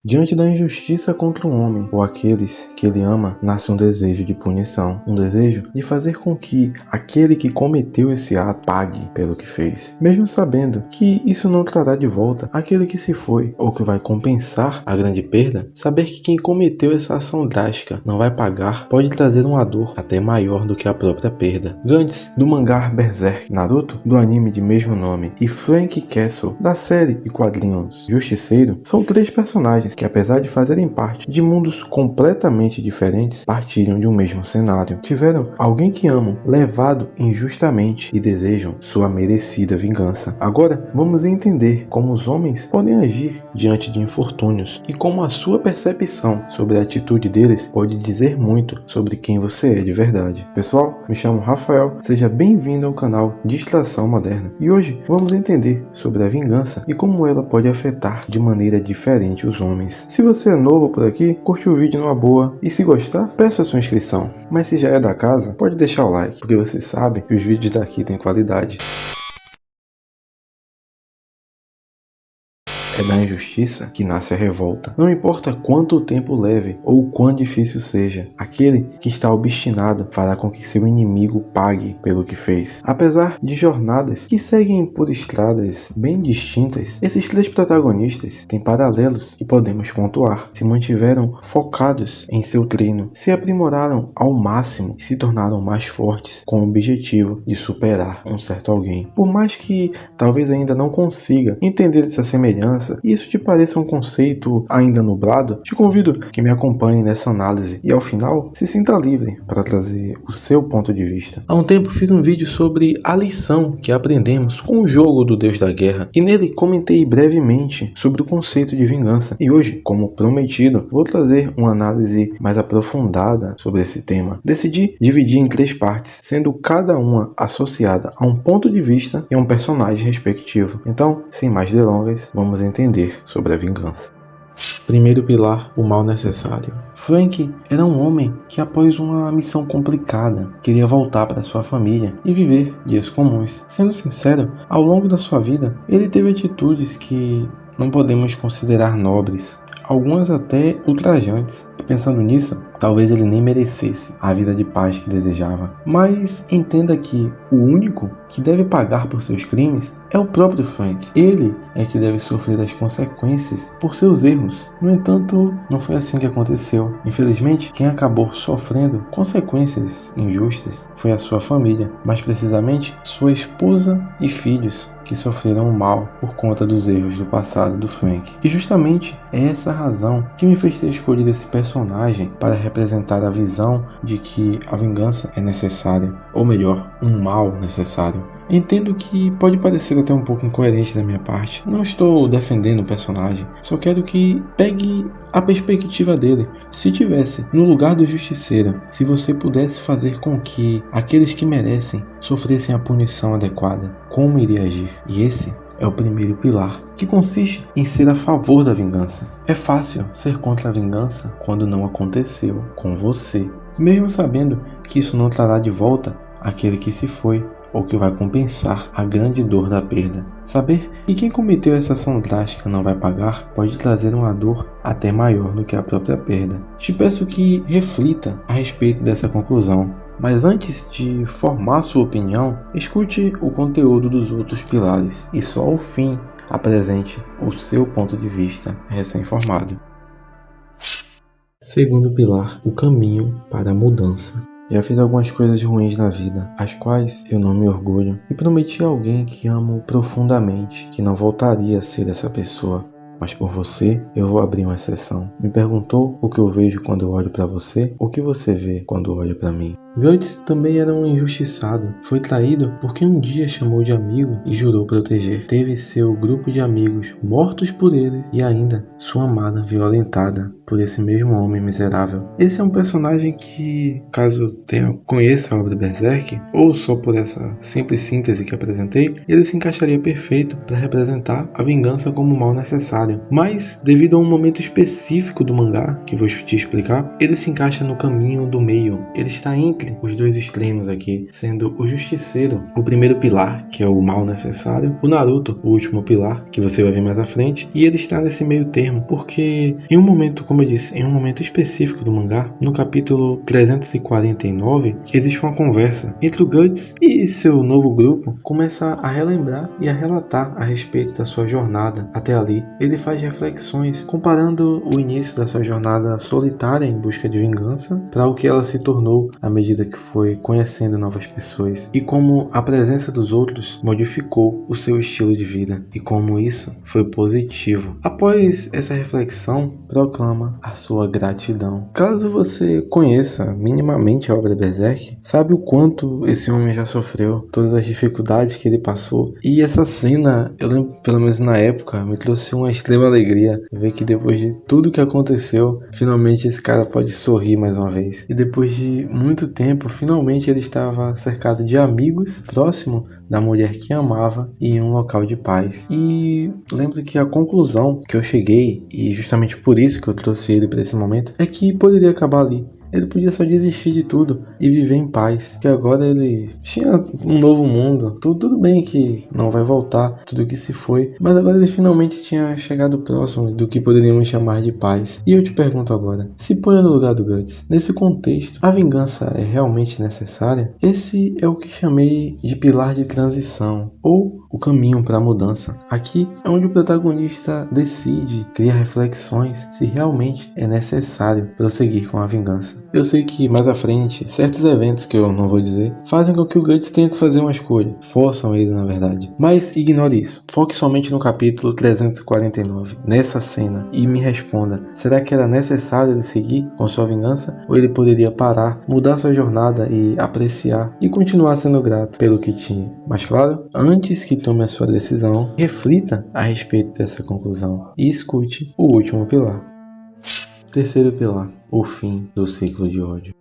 Diante da injustiça contra um homem ou aqueles que ele ama, nasce um desejo de punição, um desejo de fazer com que aquele que cometeu esse ato pague pelo que fez, mesmo sabendo que isso não trará de volta aquele que se foi ou que vai compensar a grande perda. Saber que quem cometeu essa ação drástica não vai pagar pode trazer uma dor até maior do que a própria perda. Gantz, do mangá Berserk, Naruto, do anime de mesmo nome, e Frank Castle, da série e quadrinhos Justiceiro, são três personagens que, apesar de fazerem parte de mundos completamente diferentes, partilham de um mesmo cenário. Tiveram alguém que amam levado injustamente e desejam sua merecida vingança. Agora, vamos entender como os homens podem agir diante de infortúnios e como a sua percepção sobre a atitude deles pode dizer muito sobre quem você é de verdade. Pessoal, me chamo Rafael, seja bem-vindo ao canal Distração Moderna e hoje vamos entender sobre a vingança e como ela pode afetar de maneira diferente os homens. Se você é novo por aqui, curte o vídeo numa boa e se gostar, peça a sua inscrição. Mas se já é da casa, pode deixar o like, porque você sabe que os vídeos daqui têm qualidade. É da injustiça que nasce a revolta. Não importa quanto tempo leve ou quão difícil seja, aquele que está obstinado fará com que seu inimigo pague pelo que fez. Apesar de jornadas que seguem por estradas bem distintas, esses três protagonistas têm paralelos que podemos pontuar. Se mantiveram focados em seu treino, se aprimoraram ao máximo e se tornaram mais fortes com o objetivo de superar um certo alguém. Por mais que talvez ainda não consiga entender essa semelhança, e isso te pareça um conceito ainda nublado, te convido que me acompanhe nessa análise e ao final se sinta livre para trazer o seu ponto de vista. Há um tempo fiz um vídeo sobre a lição que aprendemos com o jogo do Deus da Guerra e nele comentei brevemente sobre o conceito de vingança e hoje, como prometido, vou trazer uma análise mais aprofundada sobre esse tema. Decidi dividir em três partes, sendo cada uma associada a um ponto de vista e a um personagem respectivo. Então, sem mais delongas, vamos entender sobre a vingança. Primeiro pilar, o mal necessário. Frank era um homem que, após uma missão complicada, queria voltar para sua família e viver dias comuns. Sendo sincero, ao longo da sua vida, ele teve atitudes que não podemos considerar nobres, algumas até ultrajantes. Pensando nisso, talvez ele nem merecesse a vida de paz que desejava. Mas entenda que o único que deve pagar por seus crimes é o próprio Frank. Ele é que deve sofrer as consequências por seus erros. No entanto, não foi assim que aconteceu. Infelizmente, quem acabou sofrendo consequências injustas foi a sua família, mais precisamente sua esposa e filhos, que sofreram o mal por conta dos erros do passado do Frank. E justamente é essa razão que me fez ter escolhido esse personagem para representar a visão de que a vingança é necessária, ou melhor, um mal necessário. Entendo que pode parecer até um pouco incoerente da minha parte. Não estou defendendo o personagem, só quero que pegue a perspectiva dele. Se tivesse no lugar do justiceiro, se você pudesse fazer com que aqueles que merecem sofressem a punição adequada, como iria agir? E esse é o primeiro pilar, que consiste em ser a favor da vingança. É fácil ser contra a vingança quando não aconteceu com você, mesmo sabendo que isso não trará de volta aquele que se foi ou que vai compensar a grande dor da perda. Saber que quem cometeu essa ação drástica não vai pagar pode trazer uma dor até maior do que a própria perda. Te peço que reflita a respeito dessa conclusão. Mas antes de formar sua opinião, escute o conteúdo dos outros pilares e só ao fim apresente o seu ponto de vista recém-formado. Segundo pilar, o caminho para a mudança. Já fiz algumas coisas ruins na vida, as quais eu não me orgulho, e prometi a alguém que amo profundamente que não voltaria a ser essa pessoa. Mas por você, eu vou abrir uma exceção. Me perguntou o que eu vejo quando eu olho para você, o que você vê quando olha para mim. Gantz também era um injustiçado. Foi traído porque um dia chamou de amigo e jurou proteger. Teve seu grupo de amigos mortos por ele e ainda sua amada violentada por esse mesmo homem miserável. Esse é um personagem que, caso conheça a obra Berserk, ou só por essa simples síntese que apresentei, ele se encaixaria perfeito para representar a vingança como mal necessário. Mas, devido a um momento específico do mangá, que vou te explicar, ele se encaixa no caminho do meio. Ele está entre entre os dois extremos aqui, sendo o Justiceiro o primeiro pilar, que é o mal necessário, o Naruto o último pilar, que você vai ver mais à frente, e ele está nesse meio termo, porque em um momento, como eu disse, em um momento específico do mangá, no capítulo 349, existe uma conversa entre o Guts e seu novo grupo, começa a relembrar e a relatar a respeito da sua jornada até ali. Ele faz reflexões comparando o início da sua jornada solitária em busca de vingança para o que ela se tornou à medida que foi conhecendo novas pessoas, e como a presença dos outros modificou o seu estilo de vida e como isso foi positivo. Após essa reflexão, proclama a sua gratidão. Caso você conheça minimamente a obra Berserk, sabe o quanto esse homem já sofreu, todas as dificuldades que ele passou, e essa cena, eu lembro, pelo menos na época, me trouxe uma extrema alegria ver que depois de tudo que aconteceu, finalmente esse cara pode sorrir mais uma vez. E depois de muito tempo, finalmente ele estava cercado de amigos, próximo da mulher que amava e em um local de paz. E lembro que a conclusão que eu cheguei, e justamente por isso que eu trouxe ele para esse momento, é que poderia acabar ali. Ele podia só desistir de tudo e viver em paz, que agora ele tinha um novo mundo. Tudo bem que não vai voltar tudo que se foi, mas agora ele finalmente tinha chegado próximo do que poderíamos chamar de paz. E eu te pergunto agora, se ponha no lugar do Guts. Nesse contexto, a vingança é realmente necessária? Esse é o que chamei de pilar de transição, ou o caminho para a mudança. Aqui é onde o protagonista decide, cria reflexões se realmente é necessário prosseguir com a vingança. Eu sei que mais à frente, certos eventos que eu não vou dizer, fazem com que o Guts tenha que fazer uma escolha, forçam ele na verdade. Mas ignore isso, foque somente no capítulo 349, nessa cena, e me responda, será que era necessário ele seguir com sua vingança? Ou ele poderia parar, mudar sua jornada e apreciar, e continuar sendo grato pelo que tinha? Mas claro, antes que tome a sua decisão, reflita a respeito dessa conclusão, e escute o último pilar. Terceiro pilar, o fim do ciclo de ódio.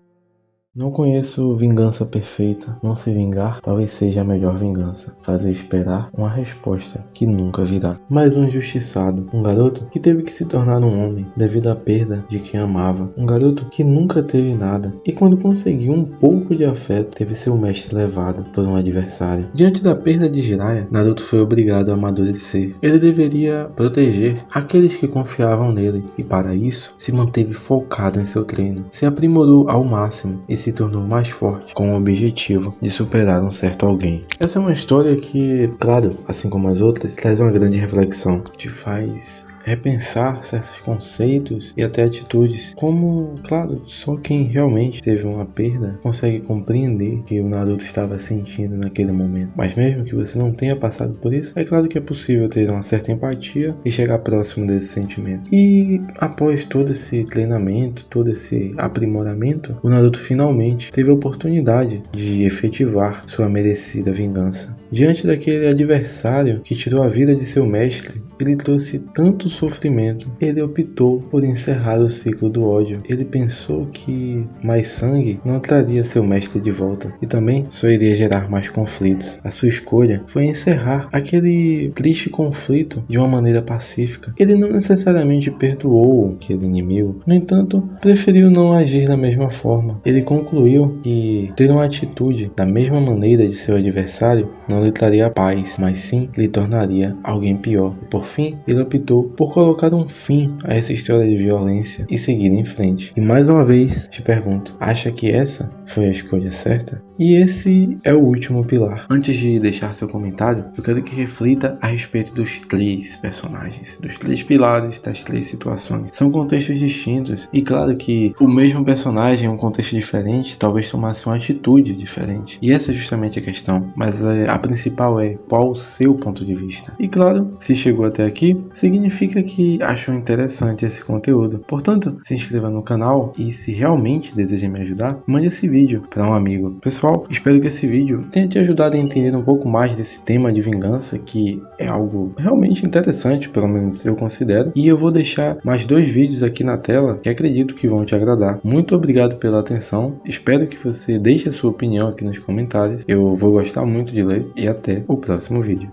Não conheço vingança perfeita. Não se vingar talvez seja a melhor vingança. Fazer esperar uma resposta que nunca virá. Mais um injustiçado. Um garoto que teve que se tornar um homem devido à perda de quem amava. Um garoto que nunca teve nada. E quando conseguiu um pouco de afeto, teve seu mestre levado por um adversário. Diante da perda de Jiraiya, Naruto foi obrigado a amadurecer. Ele deveria proteger aqueles que confiavam nele. E para isso, se manteve focado em seu treino. Se aprimorou ao máximo e se tornou mais forte com o objetivo de superar um certo alguém. Essa é uma história que, claro, assim como as outras, traz uma grande reflexão, te faz repensar certos conceitos e até atitudes, como, claro, só quem realmente teve uma perda consegue compreender o que o Naruto estava sentindo naquele momento. Mas mesmo que você não tenha passado por isso, é claro que é possível ter uma certa empatia e chegar próximo desse sentimento. E após todo esse treinamento, todo esse aprimoramento, o Naruto finalmente teve a oportunidade de efetivar sua merecida vingança. Diante daquele adversário que tirou a vida de seu mestre, ele trouxe tanto sofrimento, ele optou por encerrar o ciclo do ódio. Ele pensou que mais sangue não traria seu mestre de volta e também só iria gerar mais conflitos. A sua escolha foi encerrar aquele triste conflito de uma maneira pacífica. Ele não necessariamente perdoou aquele inimigo, no entanto, preferiu não agir da mesma forma. Ele concluiu que ter uma atitude da mesma maneira de seu adversário não lhe traria paz, mas sim lhe tornaria alguém pior. E por fim, ele optou por colocar um fim a essa história de violência e seguir em frente. E mais uma vez te pergunto, acha que essa foi a escolha certa? E esse é o último pilar. Antes de deixar seu comentário, eu quero que reflita a respeito dos três personagens, dos três pilares, das três situações. São contextos distintos e claro que o mesmo personagem em um contexto diferente talvez tomasse uma atitude diferente. E essa é justamente a questão, mas a principal é qual o seu ponto de vista. E claro, se chegou até aqui, significa que achou interessante esse conteúdo. Portanto, se inscreva no canal e se realmente deseja me ajudar, mande esse vídeo para um amigo. Pessoal, espero que esse vídeo tenha te ajudado a entender um pouco mais desse tema de vingança, que é algo realmente interessante, pelo menos eu considero. E eu vou deixar mais 2 vídeos aqui na tela que acredito que vão te agradar. Muito obrigado pela atenção, espero que você deixe a sua opinião aqui nos comentários, eu vou gostar muito de ler e até o próximo vídeo.